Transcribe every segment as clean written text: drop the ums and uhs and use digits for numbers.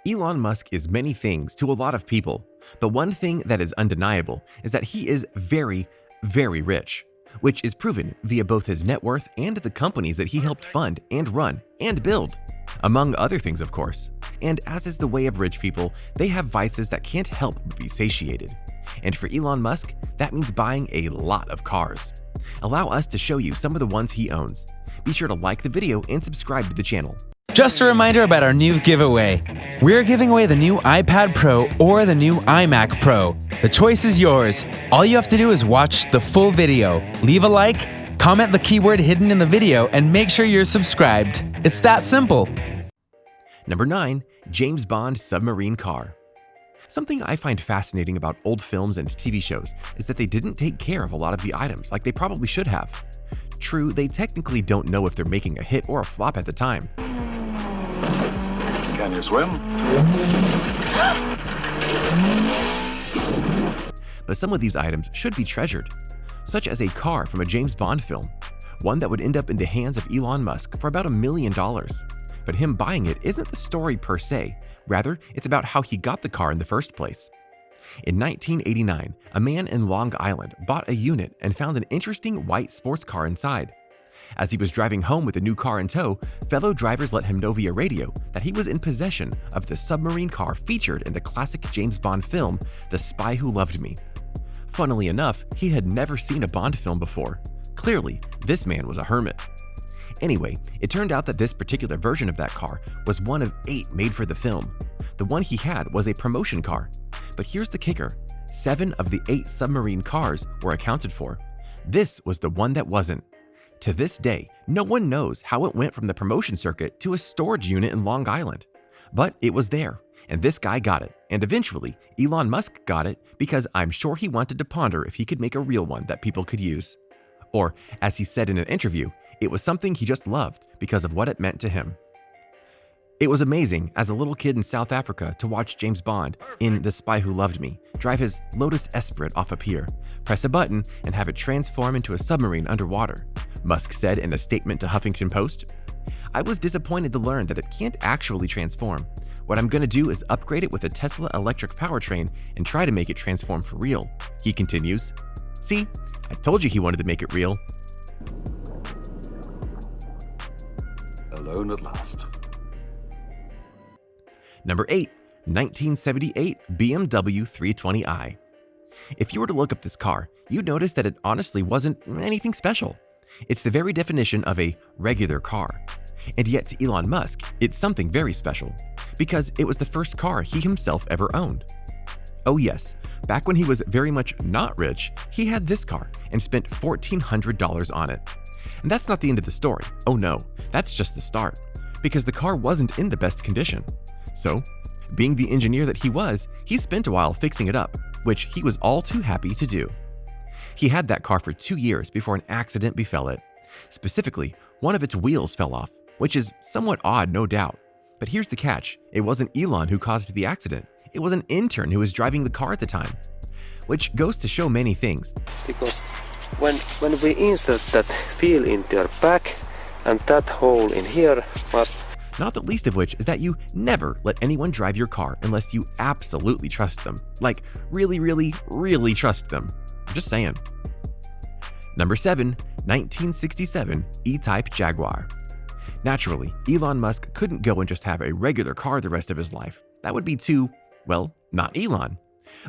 Elon Musk is many things to a lot of people, but one thing that is undeniable is that he is very, very rich, which is proven via both his net worth and the companies that he helped fund and run and build, among other things, of course. And as is the way of rich people, they have vices that can't help but be satiated. And for Elon Musk, that means buying a lot of cars. Allow us to show you some of the ones he owns. Be sure to like the video and subscribe to the channel. Just a reminder about our new giveaway. We're giving away the new iPad Pro or the new iMac Pro. The choice is yours. All you have to do is watch the full video, leave a like, comment the keyword hidden in the video, and make sure you're subscribed. It's that simple. Number 9. James Bond Submarine Car. Something I find fascinating about old films and TV shows is that they didn't take care of a lot of the items like they probably should have. True, they technically don't know if they're making a hit or a flop at the time. Can you swim? But some of these items should be treasured, such as a car from a James Bond film, one that would end up in the hands of Elon Musk for about $1 million. But him buying it isn't the story per se, rather, it's about how he got the car in the first place. In 1989, a man in Long Island bought a unit and found an interesting white sports car inside. As he was driving home with the new car in tow, fellow drivers let him know via radio that he was in possession of the submarine car featured in the classic James Bond film, The Spy Who Loved Me. Funnily enough, he had never seen a Bond film before. Clearly, this man was a hermit. Anyway, it turned out that this particular version of that car was one of 8 made for the film. The one he had was a promotion car. But here's the kicker: 7 of the 8 submarine cars were accounted for. This was the one that wasn't. To this day, no one knows how it went from the promotion circuit to a storage unit in Long Island. But it was there, and this guy got it, and eventually Elon Musk got it because I'm sure he wanted to ponder if he could make a real one that people could use. Or, as he said in an interview, it was something he just loved because of what it meant to him. It was amazing as a little kid in South Africa to watch James Bond in The Spy Who Loved Me drive his Lotus Esprit off a pier, press a button, and have it transform into a submarine underwater, Musk said in a statement to Huffington Post. I was disappointed to learn that it can't actually transform. What I'm gonna do is upgrade it with a Tesla electric powertrain and try to make it transform for real, he continues. See, I told you he wanted to make it real. Alone at last. Number 8. 1978 BMW 320i. If you were to look up this car, you'd notice that it honestly wasn't anything special. It's the very definition of a regular car. And yet to Elon Musk, it's something very special, because it was the first car he himself ever owned. Oh yes, back when he was very much not rich, he had this car and spent $1,400 on it. And that's not the end of the story. Oh no, that's just the start, because the car wasn't in the best condition. So, being the engineer that he was, he spent a while fixing it up, which he was all too happy to do. He had that car for 2 years before an accident befell it. Specifically, one of its wheels fell off, which is somewhat odd, no doubt. But here's the catch: it wasn't Elon who caused the accident. It was an intern who was driving the car at the time. Which goes to show many things. Because when we insert that wheel into your back, and that hole in here must... Not the least of which is that you never let anyone drive your car unless you absolutely trust them. Like, really, really, really trust them. Just saying. Number 7. 1967 E-Type Jaguar. Naturally, Elon Musk couldn't go and just have a regular car the rest of his life. That would be too, well, not Elon.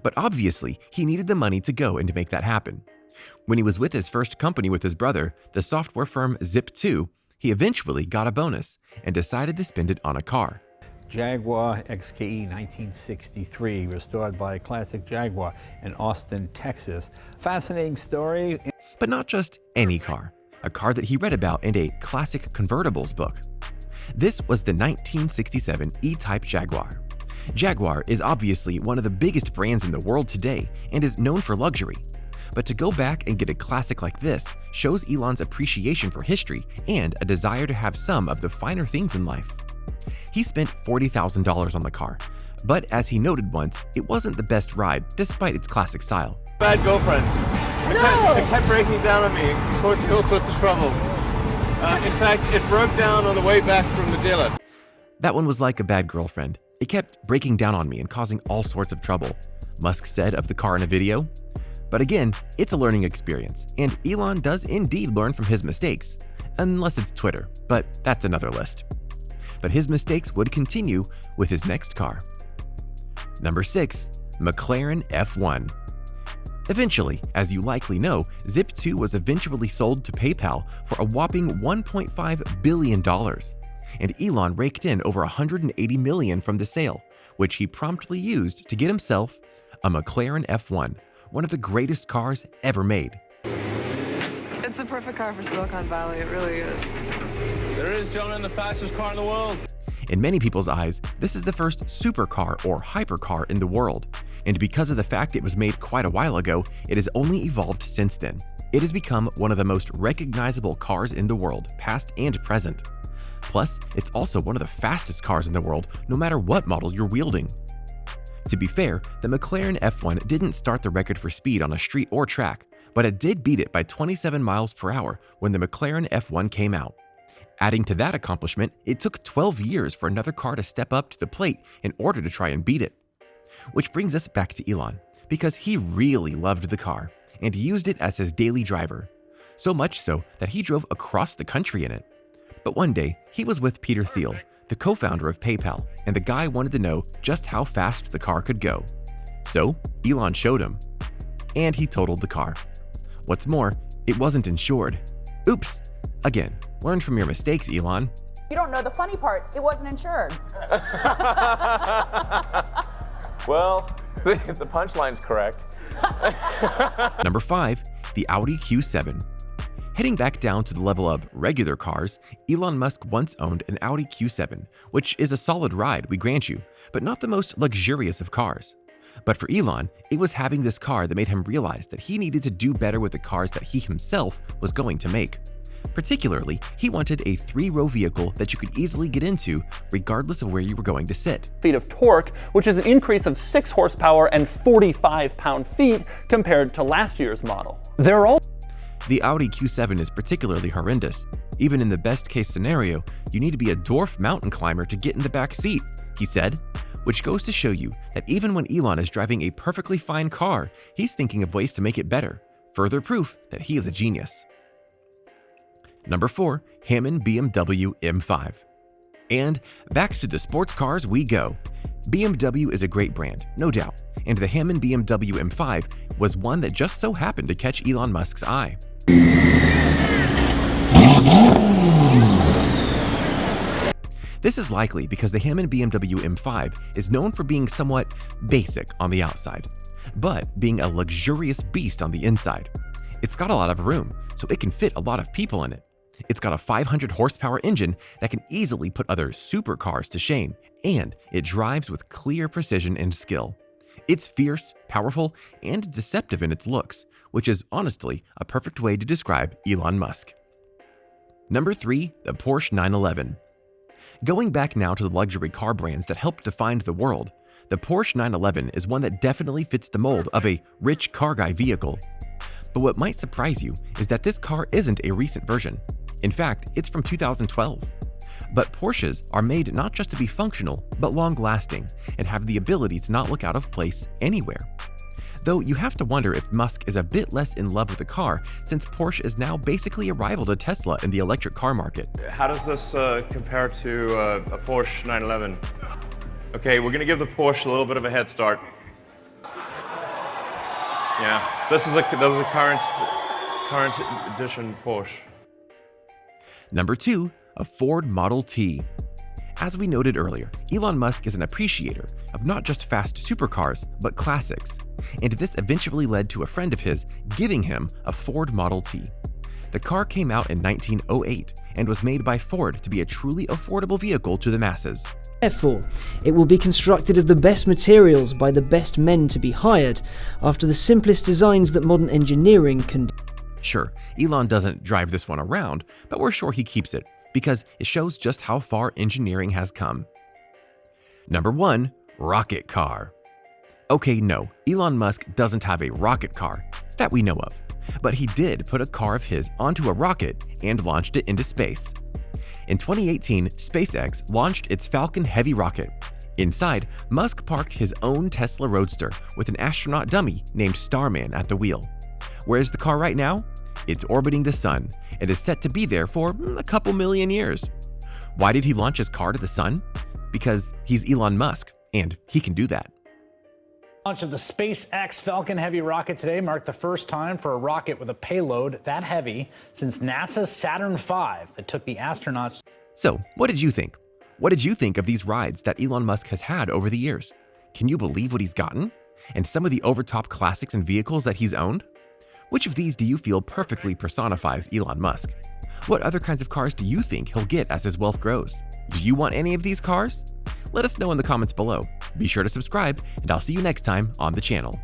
But obviously, he needed the money to go and to make that happen. When he was with his first company with his brother, the software firm Zip2, he eventually got a bonus and decided to spend it on a car. Jaguar XKE 1963, restored by Classic Jaguar in Austin, Texas. Fascinating story. But not just any car, a car that he read about in a classic convertibles book. This was the 1967 E-Type Jaguar. Jaguar is obviously one of the biggest brands in the world today and is known for luxury. But to go back and get a classic like this shows Elon's appreciation for history and a desire to have some of the finer things in life. He spent $40,000 on the car, but as he noted once, it wasn't the best ride despite its classic style. Bad girlfriend. It kept breaking down on me, causing all sorts of trouble. In fact, it broke down on the way back from the dealer. That one was like a bad girlfriend. It kept breaking down on me and causing all sorts of trouble," Musk said of the car in a video. But again, it's a learning experience, and Elon does indeed learn from his mistakes, unless it's Twitter, but that's another list. But his mistakes would continue with his next car. Number 6. McLaren F1. Eventually, as you likely know, Zip2 was eventually sold to PayPal for a whopping $1.5 billion, and Elon raked in over $180 million from the sale, which he promptly used to get himself a McLaren F1, one of the greatest cars ever made. It's a perfect car for Silicon Valley, it really is. There is, gentlemen, the fastest car in the world. In many people's eyes, this is the first supercar or hypercar in the world, and because of the fact it was made quite a while ago, it has only evolved since then. It has become one of the most recognizable cars in the world, past and present. Plus, it's also one of the fastest cars in the world, no matter what model you're wielding. To be fair, the McLaren F1 didn't start the record for speed on a street or track, but it did beat it by 27 miles per hour when the McLaren F1 came out. Adding to that accomplishment, it took 12 years for another car to step up to the plate in order to try and beat it. Which brings us back to Elon, because he really loved the car and used it as his daily driver, so much so that he drove across the country in it. But one day, he was with Peter Thiel, the co-founder of PayPal, and the guy wanted to know just how fast the car could go. So, Elon showed him, and he totaled the car. What's more, it wasn't insured. Oops! Again, learn from your mistakes, Elon. You don't know the funny part, it wasn't insured. Well, the punchline's correct. Number 5. The Audi Q7. Heading back down to the level of regular cars, Elon Musk once owned an Audi Q7, which is a solid ride, we grant you, but not the most luxurious of cars. But for Elon, it was having this car that made him realize that he needed to do better with the cars that he himself was going to make. Particularly, he wanted a 3-row vehicle that you could easily get into regardless of where you were going to sit. Feet of torque, which is an increase of 6 horsepower and 45 pound-feet compared to last year's model. The Audi Q7 is particularly horrendous. Even in the best case scenario, you need to be a dwarf mountain climber to get in the back seat, he said, which goes to show you that even when Elon is driving a perfectly fine car, he's thinking of ways to make it better. Further proof that he is a genius. Number 4. Hamann BMW M5. And back to the sports cars we go. BMW is a great brand, no doubt, and the Hamann BMW M5 was one that just so happened to catch Elon Musk's eye. This is likely because the Hamann BMW M5 is known for being somewhat basic on the outside, but being a luxurious beast on the inside. It's got a lot of room, so it can fit a lot of people in it. It's got a 500 horsepower engine that can easily put other supercars to shame, and it drives with clear precision and skill. It's fierce, powerful, and deceptive in its looks, which is honestly a perfect way to describe Elon Musk. Number 3. The Porsche 911. Going back now to the luxury car brands that helped define the world, the Porsche 911 is one that definitely fits the mold of a rich car guy vehicle. But what might surprise you is that this car isn't a recent version. In fact, it's from 2012. But Porsches are made not just to be functional, but long-lasting, and have the ability to not look out of place anywhere. Though you have to wonder if Musk is a bit less in love with the car, since Porsche is now basically a rival to Tesla in the electric car market. How does this compare to a Porsche 911? Okay, we're gonna give the Porsche a little bit of a head start. Yeah, this is a current edition Porsche. Number 2. A Ford Model T. As we noted earlier, Elon Musk is an appreciator of not just fast supercars, but classics, and this eventually led to a friend of his giving him a Ford Model T. The car came out in 1908 and was made by Ford to be a truly affordable vehicle to the masses. Therefore, it will be constructed of the best materials by the best men to be hired, after the simplest designs that modern engineering can do. Sure, Elon doesn't drive this one around, but we're sure he keeps it, because it shows just how far engineering has come. Number 1. Rocket car. Okay, no, Elon Musk doesn't have a rocket car, that we know of, but he did put a car of his onto a rocket and launched it into space. In 2018, SpaceX launched its Falcon Heavy rocket. Inside, Musk parked his own Tesla Roadster with an astronaut dummy named Starman at the wheel. Where's the car right now? It's orbiting the sun and is set to be there for a couple million years. Why did he launch his car to the sun? Because he's Elon Musk, and he can do that. Launch of the SpaceX Falcon Heavy rocket today marked the first time for a rocket with a payload that heavy since NASA's Saturn V that took the astronauts. So, what did you think? What did you think of these rides that Elon Musk has had over the years? Can you believe what he's gotten? And some of the overtop classics and vehicles that he's owned? Which of these do you feel perfectly personifies Elon Musk? What other kinds of cars do you think he'll get as his wealth grows? Do you want any of these cars? Let us know in the comments below. Be sure to subscribe, and I'll see you next time on the channel.